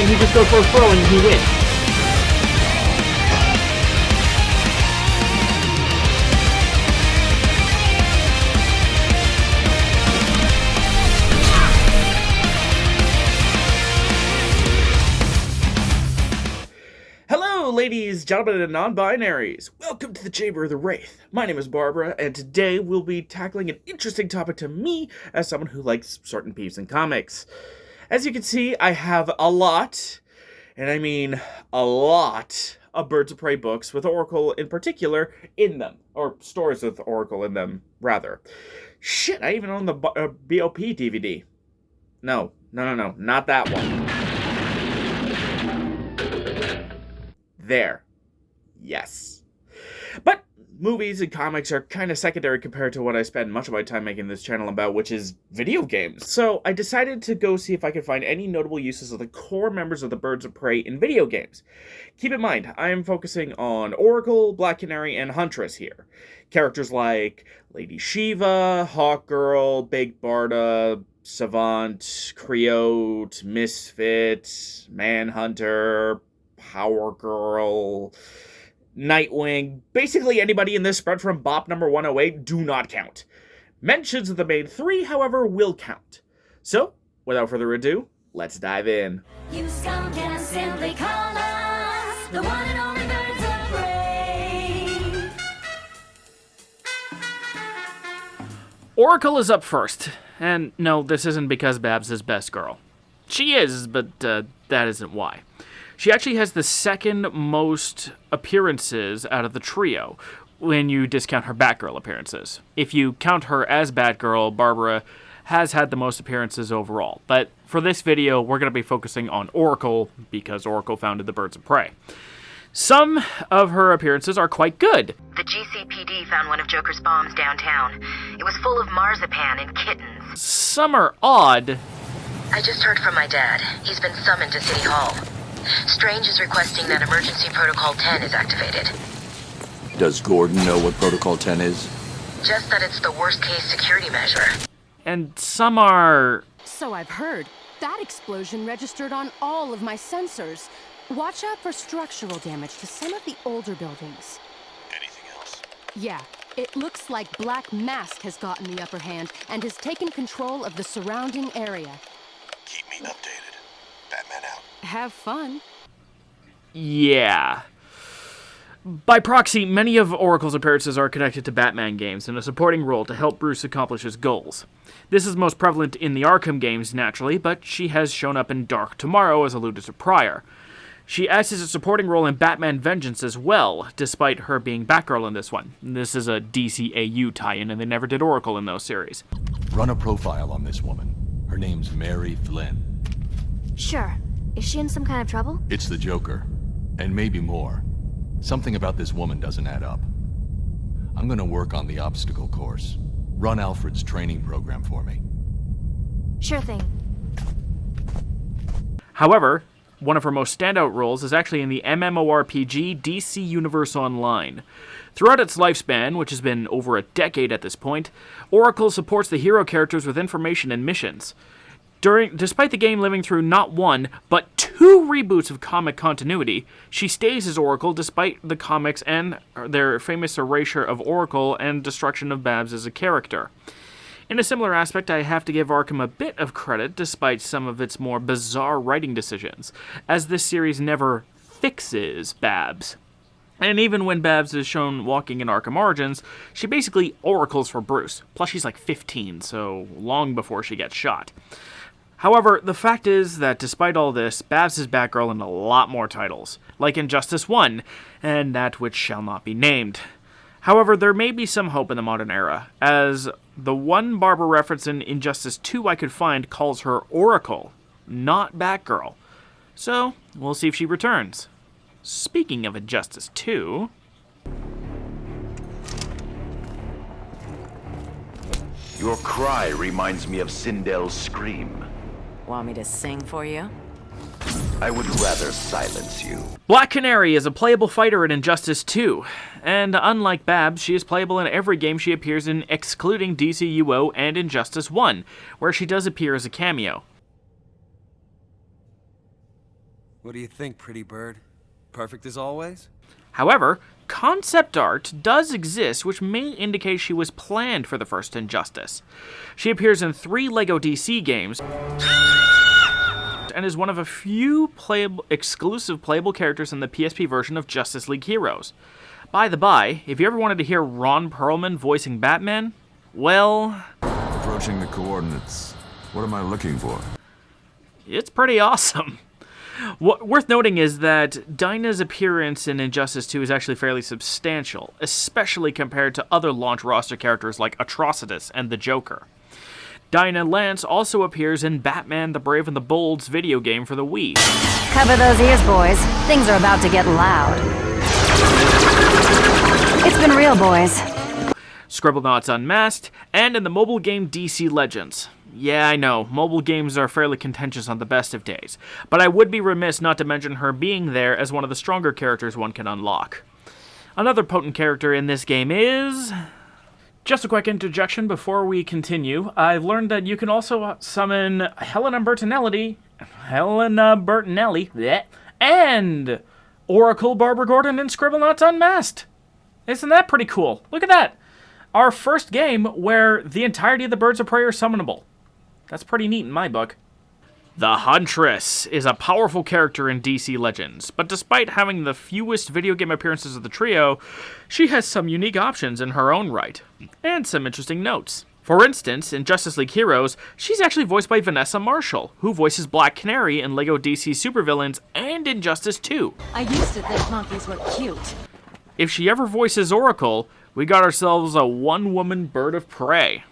he just goes for a throw and he wins. Ladies, gentlemen, and non-binaries, welcome to the Chamber of the Wraith. My name is Barbara, and today we'll be tackling an interesting topic to me as someone who likes certain peeps in comics. As you can see, I have a lot, and I mean a lot, of Birds of Prey books with Oracle in particular in them, or stories with Oracle in them, rather. Shit, I even own the BOP DVD. No, not that one. There. Yes. But movies and comics are kind of secondary compared to what I spend much of my time making this channel about, which is video games. So I decided to go see if I could find any notable uses of the core members of the Birds of Prey in video games. Keep in mind, I am focusing on Oracle, Black Canary, and Huntress here. Characters like Lady Shiva, Hawkgirl, Big Barda, Savant, Creote, Misfit, Manhunter, Power Girl, Nightwing, basically anybody in this spread from Bop number 108 do not count. Mentions of the main three, however, will count. So, without further ado, let's dive in. You scum can simply call us the one and only Birds of Prey. Oracle is up first, and no, this isn't because Babs is best girl. She is, but that isn't why. She actually has the second most appearances out of the trio, when you discount her Batgirl appearances. If you count her as Batgirl, Barbara has had the most appearances overall. But for this video, we're going to be focusing on Oracle, because Oracle founded the Birds of Prey. Some of her appearances are quite good. The GCPD found one of Joker's bombs downtown. It was full of marzipan and kittens. Some are odd. I just heard from my dad. He's been summoned to City Hall. Strange is requesting that Emergency Protocol 10 is activated. Does Gordon know what Protocol 10 is? Just that it's the worst-case security measure. And some are... So I've heard. That explosion registered on all of my sensors. Watch out for structural damage to some of the older buildings. Anything else? Yeah. It looks like Black Mask has gotten the upper hand and has taken control of the surrounding area. Keep me updated. Batman out. Have fun. Yeah. By proxy, many of Oracle's appearances are connected to Batman games in a supporting role to help Bruce accomplish his goals. This is most prevalent in the Arkham games, naturally, but she has shown up in Dark Tomorrow, as alluded to prior. She acts as a supporting role in Batman Vengeance as well, despite her being Batgirl in this one. This is a DCAU tie-in, and they never did Oracle in those series. Run a profile on this woman. Her name's Mary Flynn. Sure. Is she in some kind of trouble? It's the Joker. And maybe more. Something about this woman doesn't add up. I'm gonna work on the obstacle course. Run Alfred's training program for me. Sure thing. However, one of her most standout roles is actually in the MMORPG DC Universe Online. Throughout its lifespan, which has been over a decade at this point, Oracle supports the hero characters with information and missions. Despite the game living through not one, but two reboots of comic continuity, she stays as Oracle despite the comics and their famous erasure of Oracle and destruction of Babs as a character. In a similar aspect, I have to give Arkham a bit of credit despite some of its more bizarre writing decisions, as this series never fixes Babs. And even when Babs is shown walking in Arkham Origins, she basically oracles for Bruce. Plus she's like 15, so long before she gets shot. However, the fact is that despite all this, Babs is Batgirl in a lot more titles, like Injustice 1, and that which shall not be named. However, there may be some hope in the modern era, as the one Barbara reference in Injustice 2 I could find calls her Oracle, not Batgirl. So, we'll see if she returns. Speaking of Injustice 2... Your cry reminds me of Sindel's scream. Want me to sing for you? I would rather silence you. Black Canary is a playable fighter in Injustice 2, and unlike Babs, she is playable in every game she appears in excluding DCUO and Injustice 1, where she does appear as a cameo. What do you think, pretty bird? Perfect as always? However, concept art does exist, which may indicate she was planned for the first Injustice. She appears in 3 LEGO DC games and is one of a few exclusive playable characters in the PSP version of Justice League Heroes. By the by, if you ever wanted to hear Ron Perlman voicing Batman, well... Approaching the coordinates. What am I looking for? It's pretty awesome. Worth noting is that Dinah's appearance in Injustice 2 is actually fairly substantial, especially compared to other launch roster characters like Atrocitus and the Joker. Dinah Lance also appears in Batman the Brave and the Bold's video game for the Wii. Cover those ears, boys. Things are about to get loud. It's been real, boys. Scribblenauts Unmasked, and in the mobile game DC Legends. Yeah, I know, mobile games are fairly contentious on the best of days, but I would be remiss not to mention her being there as one of the stronger characters one can unlock. Another potent character in this game is... Just a quick interjection before we continue. I've learned that you can also summon Helena Bertinelli, and Oracle Barbara Gordon in Scribblenauts Unmasked. Isn't that pretty cool? Look at that. Our first game where the entirety of the Birds of Prey are summonable. That's pretty neat in my book. The Huntress is a powerful character in DC Legends, but despite having the fewest video game appearances of the trio, she has some unique options in her own right, and some interesting notes. For instance, in Justice League Heroes, she's actually voiced by Vanessa Marshall, who voices Black Canary in LEGO DC Supervillains and Injustice 2. I used to think monkeys were cute. If she ever voices Oracle, we got ourselves a one-woman Bird of Prey.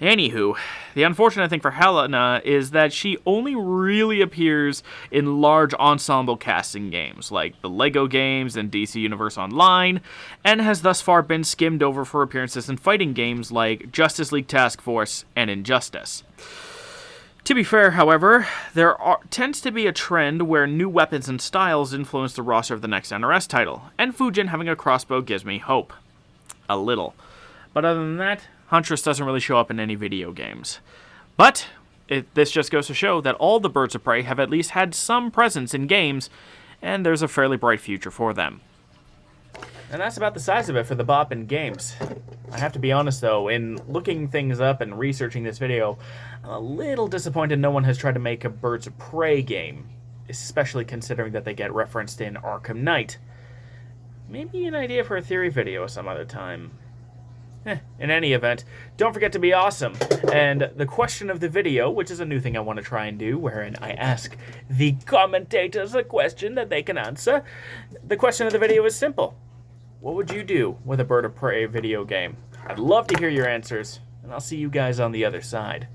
Anywho, the unfortunate thing for Helena is that she only really appears in large ensemble casting games, like the LEGO games and DC Universe Online, and has thus far been skimmed over for appearances in fighting games like Justice League Task Force and Injustice. To be fair, however, there tends to be a trend where new weapons and styles influence the roster of the next NRS title, and Fujin having a crossbow gives me hope. A little. But other than that, Huntress doesn't really show up in any video games. But this just goes to show that all the Birds of Prey have at least had some presence in games, and there's a fairly bright future for them. And that's about the size of it for the Bop in games. I have to be honest though, in looking things up and researching this video, I'm a little disappointed no one has tried to make a Birds of Prey game, especially considering that they get referenced in Arkham Knight. Maybe an idea for a theory video some other time. In any event, don't forget to be awesome. And the question of the video, which is a new thing I want to try and do, wherein I ask the commentators a question that they can answer. The question of the video is simple. What would you do with a Bird of Prey video game? I'd love to hear your answers, and I'll see you guys on the other side.